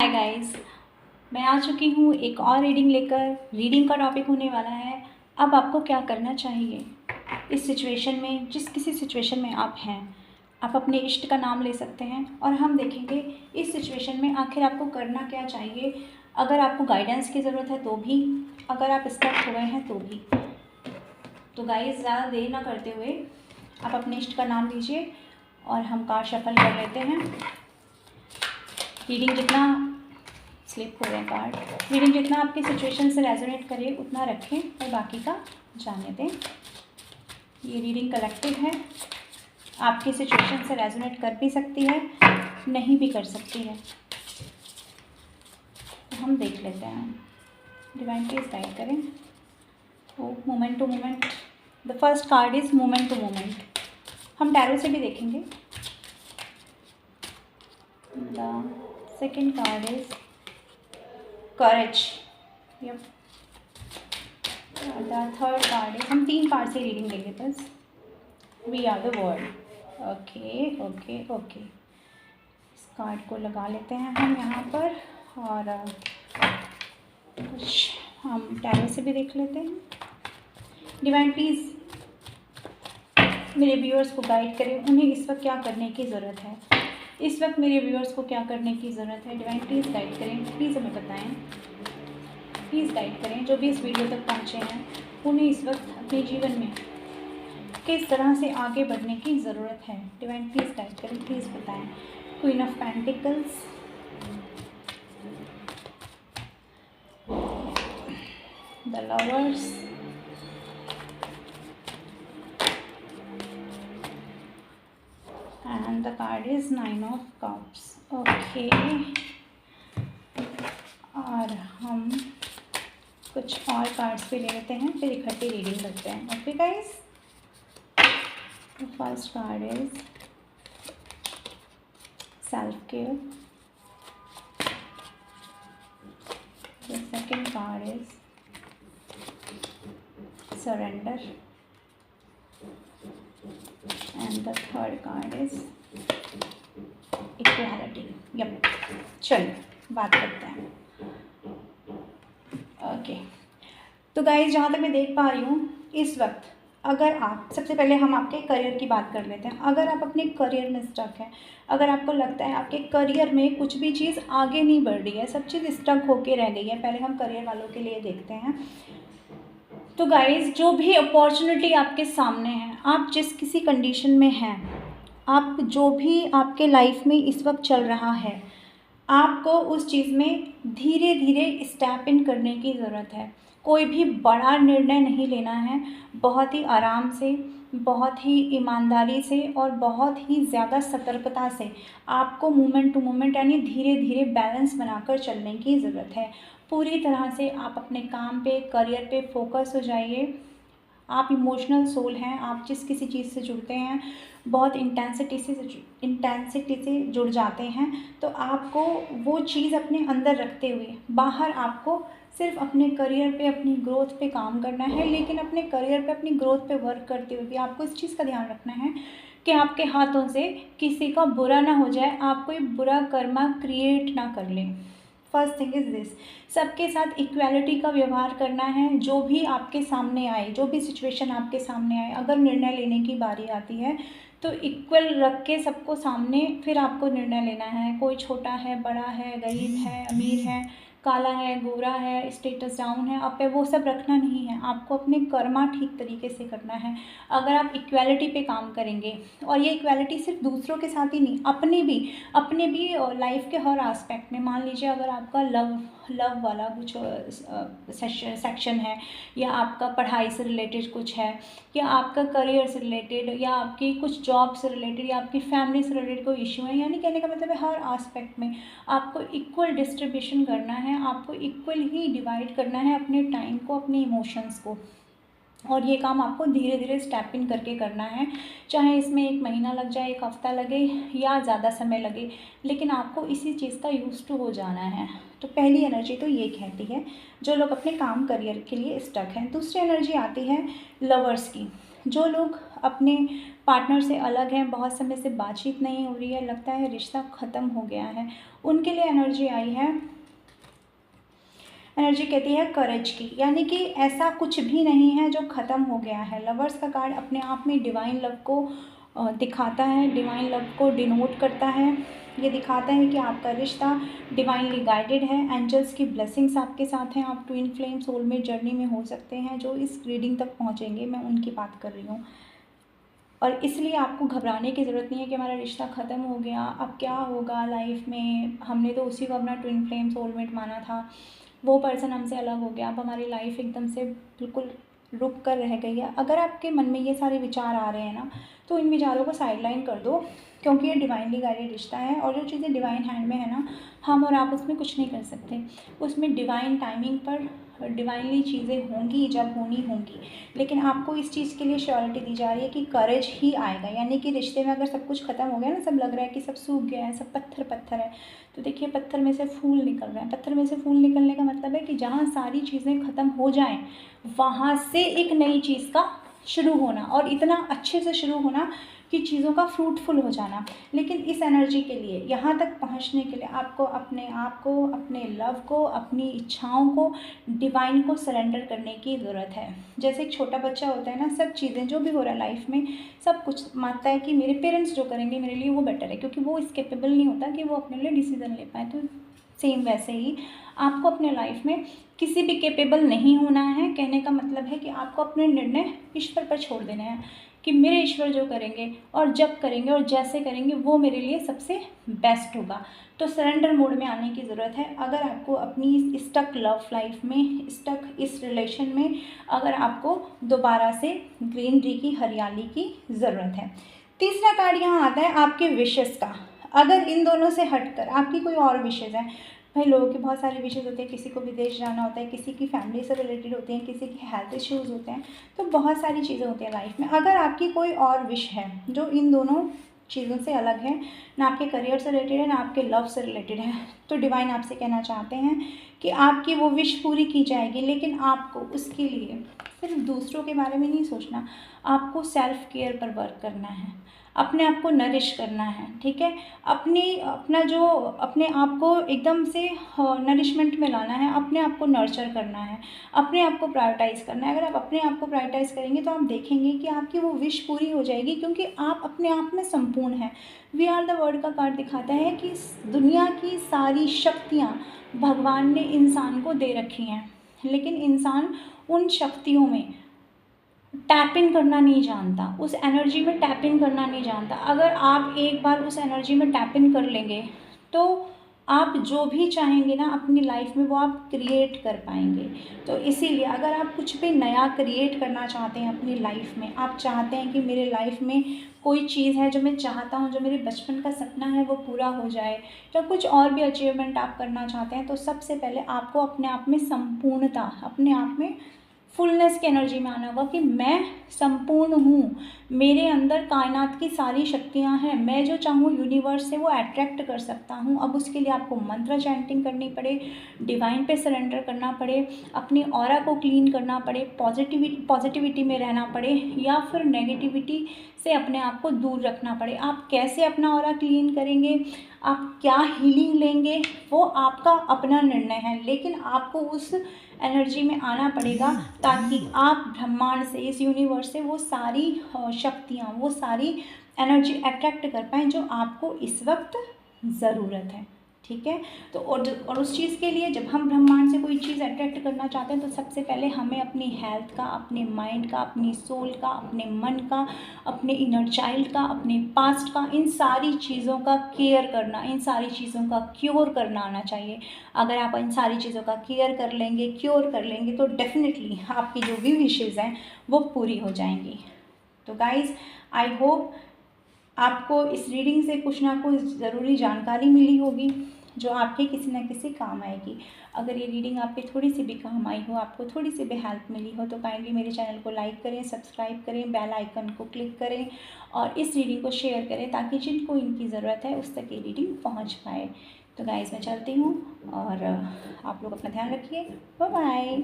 Hi guys, मैं आ चुकी हूँ एक और रीडिंग लेकर। रीडिंग का टॉपिक होने वाला है अब आपको क्या करना चाहिए इस सिचुएशन में। जिस किसी सिचुएशन में आप हैं, आप अपने इष्ट का नाम ले सकते हैं और हम देखेंगे इस सिचुएशन में आखिर आपको करना क्या चाहिए। अगर आपको गाइडेंस की ज़रूरत है तो भी, अगर आप स्टक हो गए हैं तो भी। तो गाइस, ज़्यादा देर ना करते हुए आप अपने इष्ट का नाम लीजिए और हम कार्ड शफल कर लेते हैं। रीडिंग जितना स्लिप हो रहे हैं कार्ड, रीडिंग जितना आपकी सिचुएशन से रेजोनेट करे उतना रखें और बाकी का जाने दें। ये रीडिंग कलेक्टिव है, आपकी सिचुएशन से रेजोनेट कर भी सकती है, नहीं भी कर सकती है। तो हम देख लेते हैं। डिवाइन प्लीज गाइड करें। वो moment to moment, the first card is moment to moment. हम टैरो से भी देखेंगे। The second card is courage. Yup. The third card है, हम 3 कार्ड से रीडिंग लेंगे बस। We are the world. Okay okay okay, इस कार्ड को लगा लेते हैं हम यहाँ पर और कुछ हम टैरो से भी देख लेते हैं। डिवाइन प्लीज़ मेरे व्यूअर्स को गाइड करें, उन्हें इस वक्त क्या करने की ज़रूरत है। इस वक्त मेरे व्यूअर्स को क्या करने की ज़रूरत है। डिवाइन प्लीज़ गाइड करें, प्लीज़ हमें बताएं, प्लीज़ गाइड करें। जो भी इस वीडियो तक पहुँचे हैं उन्हें इस वक्त अपने जीवन में किस तरह से आगे बढ़ने की ज़रूरत है। डिवाइन प्लीज़ गाइड करें, प्लीज़ बताएं। Queen of pentacles, the lovers, and the card is 9 of cups. Okay, और हम कुछ और कार्ड्स भी ले लेते हैं, फिर इकट्ठी रीडिंग करते हैं। Okay guys, the first card is self care, the second card is surrender, and the third card is equality. Yup, चलिए बात करते हैं। ओके, तो गाइस, जहाँ तक मैं देख पा रही हूँ इस वक्त, अगर आप, सबसे पहले हम आपके करियर की बात कर लेते हैं। अगर आप अपने करियर में स्टक हैं, अगर आपको लगता है आपके करियर में कुछ भी चीज़ आगे नहीं बढ़ रही है, सब चीज़ स्टक होके रह गई है, पहले हम करियर वालों के लिए देखते हैं। तो गाइस, जो भी अपॉर्चुनिटी आपके सामने है, आप जिस किसी कंडीशन में हैं, आप जो भी आपके लाइफ में इस वक्त चल रहा है, आपको उस चीज़ में धीरे धीरे स्टेप इन करने की ज़रूरत है। कोई भी बड़ा निर्णय नहीं लेना है, बहुत ही आराम से, बहुत ही ईमानदारी से और बहुत ही ज़्यादा सतर्कता से आपको मोमेंट टू मोमेंट यानी धीरे धीरे बैलेंस बनाकर चलने की ज़रूरत है। पूरी तरह से आप अपने काम पे, करियर पे फोकस हो जाइए। आप इमोशनल सोल हैं, आप जिस किसी चीज़ से जुड़ते हैं बहुत इंटेंसिटी से जुड़ जाते हैं, तो आपको वो चीज़ अपने अंदर रखते हुए बाहर आपको सिर्फ अपने करियर पे, अपनी ग्रोथ पे काम करना है। लेकिन अपने करियर पे, अपनी ग्रोथ पे वर्क करते हुए भी आपको इस चीज़ का ध्यान रखना है कि आपके हाथों से किसी का बुरा ना हो जाए, आप कोई बुरा कर्मा क्रिएट ना कर लें। फर्स्ट थिंग इज़ दिस, सबके साथ इक्वालिटी का व्यवहार करना है। जो भी आपके सामने आए, जो भी सिचुएशन आपके सामने आए, अगर निर्णय लेने की बारी आती है तो इक्वल रख के सबको सामने फिर आपको निर्णय लेना है। कोई छोटा है, बड़ा है, गरीब है, अमीर है, काला है, गोरा है, स्टेटस डाउन है, अप है, वो सब रखना नहीं है। आपको अपने कर्मा ठीक तरीके से करना है। अगर आप इक्वालिटी पे काम करेंगे, और ये इक्वालिटी सिर्फ दूसरों के साथ ही नहीं, अपने भी लाइफ के हर एस्पेक्ट में। मान लीजिए अगर आपका लव वाला कुछ सेक्शन है, या आपका पढ़ाई से रिलेटेड कुछ है, या आपका करियर से रिलेटेड, या आपकी कुछ जॉब से रिलेटेड, या आपकी फैमिली से रिलेटेड कोई इशू है, यानी कहने का मतलब है हर एस्पेक्ट में आपको इक्वल डिस्ट्रीब्यूशन करना है, आपको इक्वल ही डिवाइड करना है अपने टाइम को, अपने इमोशंस को। और ये काम आपको धीरे धीरे स्टेप इन करके करना है, चाहे इसमें 1 महीना लग जाए, 1 हफ्ता लगे या ज़्यादा समय लगे, लेकिन आपको इसी चीज़ का यूज़ टू हो जाना है। तो पहली एनर्जी तो ये कहती है जो लोग अपने काम करियर के लिए स्टक हैं। दूसरी एनर्जी आती है लवर्स की। जो लोग अपने पार्टनर से अलग हैं, बहुत समय से बातचीत नहीं हो रही है, लगता है रिश्ता ख़त्म हो गया है। उनके लिए एनर्जी आई है, एनर्जी कहती है करेज की, यानी कि ऐसा कुछ भी नहीं है जो ख़त्म हो गया है। लवर्स का कार्ड अपने आप में डिवाइन लव को दिखाता है, डिवाइन लव को डिनोट करता है। ये दिखाता है कि आपका रिश्ता डिवाइनली गाइडेड है, एंजल्स की ब्लेसिंग्स आपके साथ हैं। आप ट्विन फ्लेम सोलमेट जर्नी में हो सकते हैं जो इस रीडिंग तक पहुंचेंगे, मैं उनकी बात कर रही हूँ। और इसलिए आपको घबराने की ज़रूरत नहीं है कि हमारा रिश्ता ख़त्म हो गया, अब क्या होगा लाइफ में, हमने तो उसी को अपना ट्विन फ्लेम सोलमेट माना था, वो पर्सन हमसे अलग हो गया, अब हमारी लाइफ एकदम से बिल्कुल रुक कर रह गई है। अगर आपके मन में ये सारे विचार आ रहे हैं ना, तो इन विचारों को साइडलाइन कर दो, क्योंकि ये डिवाइनली गाइडेड रिश्ता है और जो चीज़ें डिवाइन हैंड में है ना, हम और आप उसमें कुछ नहीं कर सकते। उसमें डिवाइन टाइमिंग पर डिवाइनली चीज़ें होंगी जब होनी होंगी, लेकिन आपको इस चीज़ के लिए श्योरिटी दी जा रही है कि करेज ही आएगा। यानी कि रिश्ते में अगर सब कुछ ख़त्म हो गया ना, सब लग रहा है कि सब सूख गया है, सब पत्थर पत्थर है, तो देखिए पत्थर में से फूल निकल रहे हैं। पत्थर में से फूल निकलने का मतलब है कि जहाँ सारी चीज़ें ख़त्म हो जाएं, वहाँ से एक नई चीज़ का शुरू होना, और इतना अच्छे से शुरू होना कि चीज़ों का फ्रूटफुल हो जाना। लेकिन इस एनर्जी के लिए, यहाँ तक पहुँचने के लिए आपको अपने आप को, अपने लव को, अपनी इच्छाओं को डिवाइन को सरेंडर करने की ज़रूरत है। जैसे एक छोटा बच्चा होता है ना, सब चीज़ें जो भी हो रहा है लाइफ में, सब कुछ मानता है कि मेरे पेरेंट्स जो करेंगे मेरे लिए वो बेटर है, क्योंकि वो इस कैपेबल नहीं होता कि वो अपने लिए डिसीज़न ले पाए। तो सेम वैसे ही आपको अपने लाइफ में किसी भी कैपेबल नहीं होना है। कहने का मतलब है कि आपको अपने निर्णय ईश्वर पर छोड़ देने हैं कि मेरे ईश्वर जो करेंगे और जब करेंगे और जैसे करेंगे वो मेरे लिए सबसे बेस्ट होगा। तो सरेंडर मोड में आने की ज़रूरत है। अगर आपको अपनी स्टक लव लाइफ में, स्टक इस रिलेशन में, अगर आपको दोबारा से ग्रीनरी की, हरियाली की ज़रूरत है। तीसरा कार्ड यहाँ आता है आपके विशेस का। अगर इन दोनों से हटकर आपकी कोई और विशेज़ हैं, भाई लोगों के बहुत सारे विशेज़ होते हैं, किसी को विदेश जाना होता है, किसी की फैमिली से रिलेटेड होते हैं, किसी के हेल्थ इश्यूज़ होते हैं, तो बहुत सारी चीज़ें होती हैं लाइफ में। अगर आपकी कोई और विश है जो इन दोनों चीज़ों से अलग है, ना आपके करियर से रिलेटेड है, ना आपके लव से रिलेटेड है, तो डिवाइन आपसे कहना चाहते हैं कि आपकी वो विश पूरी की जाएगी। लेकिन आपको उसके लिए सिर्फ दूसरों के बारे में नहीं सोचना, आपको सेल्फ केयर पर वर्क करना है, अपने आप को नरिश करना है, ठीक है। अपने आप को एकदम से नरिशमेंट में लाना है, अपने आप को नर्चर करना है, अपने आप को प्रायोरिटाइज़ करना है। अगर आप अपने आप को प्रायोरिटाइज़ करेंगे तो आप देखेंगे कि आपकी वो विश पूरी हो जाएगी, क्योंकि आप अपने आप में संपूर्ण हैं। वी आर द वर्ड का कार्ड दिखाता है कि दुनिया की सारी शक्तियाँ भगवान ने इंसान को दे रखी हैं, लेकिन इंसान उन शक्तियों में टैप इन करना नहीं जानता, उस एनर्जी में टैप इन करना नहीं जानता। अगर आप एक बार उस एनर्जी में टैप इन कर लेंगे तो आप जो भी चाहेंगे ना अपनी लाइफ में वो आप क्रिएट कर पाएंगे। तो इसीलिए अगर आप कुछ भी नया क्रिएट करना चाहते हैं अपनी लाइफ में, आप चाहते हैं कि मेरे लाइफ में कोई चीज़ है जो मैं चाहता हूँ, जो मेरे बचपन का सपना है वो पूरा हो जाए, या कुछ और भी अचीवमेंट आप करना चाहते हैं, तो सबसे पहले आपको अपने आप में संपूर्णता, अपने आप में फुलनेस की एनर्जी में आना होगा कि मैं संपूर्ण हूँ, मेरे अंदर कायनात की सारी शक्तियाँ हैं, मैं जो चाहूँ यूनिवर्स से वो अट्रैक्ट कर सकता हूँ। अब उसके लिए आपको मंत्र चैंटिंग करनी पड़े, डिवाइन पे सरेंडर करना पड़े, अपनी ऑरा को क्लीन करना पड़े, पॉजिटिविटी में रहना पड़े, या फिर नेगेटिविटी से अपने आप को दूर रखना पड़े। आप कैसे अपना ऑरा क्लीन करेंगे, आप क्या हीलिंग लेंगे, वो आपका अपना निर्णय है, लेकिन आपको उस एनर्जी में आना पड़ेगा ताकि आप ब्रह्मांड से, इस यूनिवर्स से वो सारी शक्तियाँ, वो सारी एनर्जी अट्रैक्ट कर पाएँ जो आपको इस वक्त ज़रूरत है, ठीक है। तो और उस चीज़ के लिए जब हम ब्रह्मांड से कोई चीज़ अट्रैक्ट करना चाहते हैं तो सबसे पहले हमें अपनी हेल्थ का, अपने माइंड का, अपनी सोल का, अपने मन का, अपने इनर चाइल्ड का, अपने पास्ट का, इन सारी चीज़ों का केयर करना, इन सारी चीज़ों का क्योर करना आना चाहिए। अगर आप इन सारी चीज़ों का केयर कर लेंगे, क्योर कर लेंगे, तो डेफिनेटली आपकी जो भी विशेज़ हैं वो पूरी हो जाएंगी। तो गाइज़, आई होप आपको इस रीडिंग से कुछ ना कुछ ज़रूरी जानकारी मिली होगी जो आपके किसी न किसी काम आएगी। अगर ये रीडिंग आपके थोड़ी सी भी काम आई हो, आपको थोड़ी सी भी हेल्प मिली हो, तो काइंडली मेरे चैनल को लाइक करें, सब्सक्राइब करें, बेल आइकन को क्लिक करें और इस रीडिंग को शेयर करें ताकि जिनको इनकी ज़रूरत है उस तक ये रीडिंग पहुँच पाए। तो गाइस, मैं चलती हूँ और आप लोग अपना ध्यान रखिए। Bye bye.